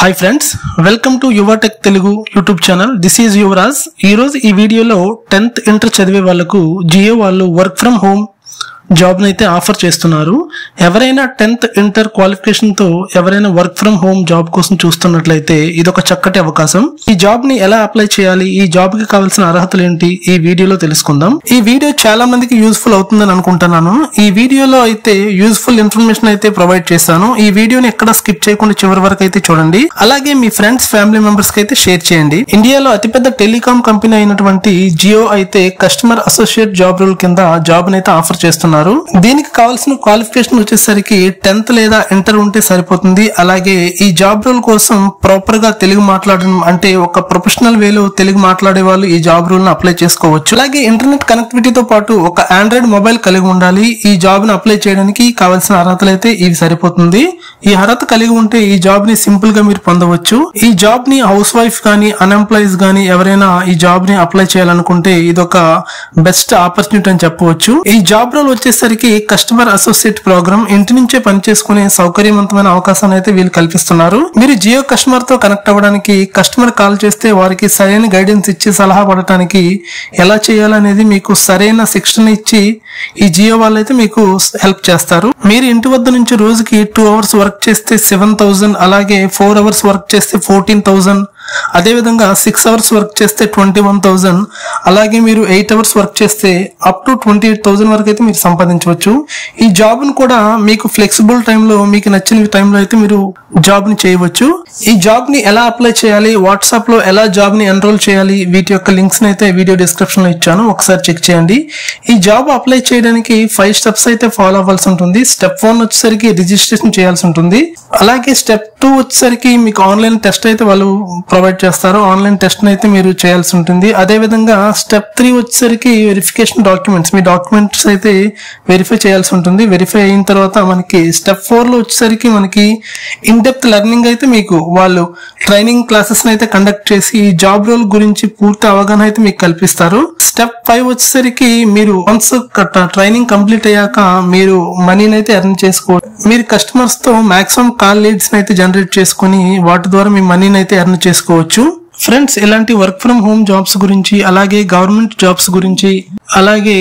Hi friends, welcome to Yuvatech Telugu YouTube channel. This is Yuvraj. ఈ రోజు ఈ వీడియోలో 10th ఇంటర్ చదివే వాళ్ళకు జియో వాళ్ళు వర్క్ ఫ్రమ్ హోమ్ జాబ్ అయితే ఆఫర్ చేస్తున్నారు. ఎవరైనా 10th ఇంటర్ క్వాలిఫికేషన్ తో ఎవరైనా వర్క్ ఫ్రమ్ హోమ్ జాబ్ కోసం చూస్తున్నట్లయితే ఇది ఒక చక్కటి అవకాశం. ఈ జాబ్ ని ఎలా అప్లై చేయాలి, ఈ జాబ్ కి కావాల్సిన అర్హతలు ఏంటి ఈ వీడియోలో తెలుసుకుందాం. ఈ వీడియో చాలా మందికి యూస్ఫుల్ అవుతుందని అనుకుంటున్నాను. ఈ వీడియోలో అయితే యూస్ఫుల్ ఇన్ఫర్మేషన్ అయితే ప్రొవైడ్ చేశాను. ఈ వీడియోని ఎక్కడ స్కిప్ చేయకుండా చివరి వరకు అయితే చూడండి. అలాగే మీ ఫ్రెండ్స్ ఫ్యామిలీ మెంబర్స్ కి అయితే షేర్ చేయండి. ఇండియాలో అతిపెద్ద టెలికాం కంపెనీ అయినటువంటి జియో అయితే కస్టమర్ అసోసియేట్ జాబ్ రోల్ కింద జాబ్ అయితే ఆఫర్ చేస్తున్నారు. దీనికి కావాల్సిన క్వాలిఫికేషన్ వచ్చేసరికి 10th లేదా ఇంటర్ ఉంటే సరిపోతుంది. అలాగే ఈ జాబ్ రోల్ కోసం ప్రాపర్ గా తెలుగు మాట్లాడడం అంటే ఒక ప్రొఫెషనల్ వేలో తెలుగు మాట్లాడే వాళ్ళు ఈ జాబ్ రోల్ ను అప్లై చేసుకోవచ్చు. అలాగే ఇంటర్నెట్ కనెక్టివిటీతో పాటు ఒక ఆండ్రాయిడ్ మొబైల్ కలిగి ఉండాలి. ఈ జాబ్ ను అప్లై చేయడానికి కావాల్సిన అర్హతలు అయితే ఇవి సరిపోతుంది. ఈ అర్హత కలిగి ఉంటే ఈ జాబ్ ని సింపుల్ గా మీరు పొందవచ్చు. ఈ జాబ్ ని హౌస్ వైఫ్ గానీ అన్ఎంప్లాయీస్ గానీ ఎవరైనా ఈ జాబ్ ని అప్లై చేయాలనుకుంటే ఇదొక బెస్ట్ ఆపర్చునిటీ అని చెప్పవచ్చు. ఈ జాబ్ రోల్ వచ్చేసరికి కస్టమర్ అసోసియేట్ ప్రోగ్రామ్, ఇంటి నుంచే పనిచేసుకునే సౌకర్యవంతమైన అవకాశాన్ని అయితే వీళ్ళు కల్పిస్తున్నారు. మీరు జియో కస్టమర్ తో కనెక్ట్ అవ్వడానికి కస్టమర్ కాల్ చేస్తే వారికి సరైన గైడెన్స్ ఇచ్చి సలహా పడటానికి ఎలా చేయాలనేది మీకు సరైన శిక్షణ ఇచ్చి ఈ జియో వాళ్ళు అయితే మీకు హెల్ప్ చేస్తారు. మీరు ఇంటి వద్ద నుంచి రోజుకి 2 hours వర్క్ చేస్తే 7,000, అలాగే 4 hours వర్క్ చేస్తే 14,000, అదే విధంగా 6 hours వర్క్ చేస్తే 21,000, అలాగే మీరు 8 hours వర్క్ చేస్తే అప్ టు 28,000 వరకు అయితే మీరు సంపాదించవచ్చు. ఈ జాబ్ ను కూడా మీకు ఫ్లెక్సిబుల్ టైంలో మీకు నచ్చిన టైంలో అయితే మీరు జాబ్ ని చేయవచ్చు. ఈ జాబ్ ని ఎలా అప్లై చేయాలి, వాట్సాప్ లో ఎలా జాబ్ ని ఎన్రోల్ చేయాలి, వీటి యొక్క లింక్స్ అయితే వీడియో డిస్క్రిప్షన్ లో ఇచ్చాను, ఒకసారి చెక్ చేయండి. ఈ జాబ్ అప్లై చేయడానికి 5 steps అయితే ఫాలో అవ్వాల్సి ఉంటుంది. స్టెప్ 1 వచ్చేసరికి రిజిస్ట్రేషన్ చేయాల్సి ఉంటుంది. అలాగే స్టెప్ 2 వచ్చేసరికి మీకు ఆన్లైన్ టెస్ట్ అయితే వాళ్ళు ప్రొవైడ్ చేస్తారు. ఆన్లైన్ టెస్ట్ అయితే మీరు చేయాల్సి ఉంటుంది. అదే విధంగా స్టెప్ 3 వచ్చేసరికి వెరిఫికేషన్ డాక్యుమెంట్స్, మీ డాక్యుమెంట్స్ అయితే వెరిఫై చేయాల్సి ఉంటుంది. వెరిఫై అయిన తర్వాత మనకి స్టెప్ 4 లో వచ్చేసరికి మనకి ఇన్ డెప్త్ లెర్నింగ్ అయితే మీకు వాళ్ళు ట్రైనింగ్ క్లాసెస్ అయితే కండక్ట్ చేసి ఈ జాబ్ రోల్ గురించి పూర్తి అవగాహన అయితే మీకు కల్పిస్తారు. స్టెప్ 5 వచ్చేసరికి మీరు వన్స్ ట్రైనింగ్ కంప్లీట్ అయ్యాక మీరు మనీని అయితే ఎర్న్ చేసుకోవచ్చు. మీరు కస్టమర్స్ తో మాక్సిమం కాల్ లీడ్స్ అయితే జనరేట్ చేసుకుని వాటి ద్వారా మీ మనీని అయితే ఎర్న్ చేసుకోవచ్చు. ఫ్రెండ్స్, ఇలాంటి వర్క్ ఫ్రమ్ హోమ్ జాబ్స్ గురించి, అలాగే గవర్నమెంట్ జాబ్స్ గురించి, అలాగే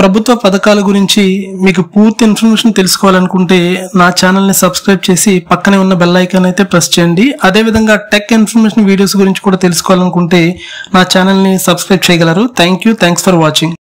ప్రభుత్వ పథకాల గురించి మీకు పూర్తి ఇన్ఫర్మేషన్ తెలుసుకోవాలనుకుంటే నా ఛానల్ ని సబ్స్క్రైబ్ చేసి పక్కనే ఉన్న బెల్ ఐకాన్ అయితే ప్రెస్ చేయండి. అదే విధంగా టెక్ ఇన్ఫర్మేషన్ వీడియోస్ గురించి కూడా తెలుసుకోవాలనుకుంటే నా ఛానల్ ని సబ్స్క్రైబ్ చేయగలరు. Thanks for watching.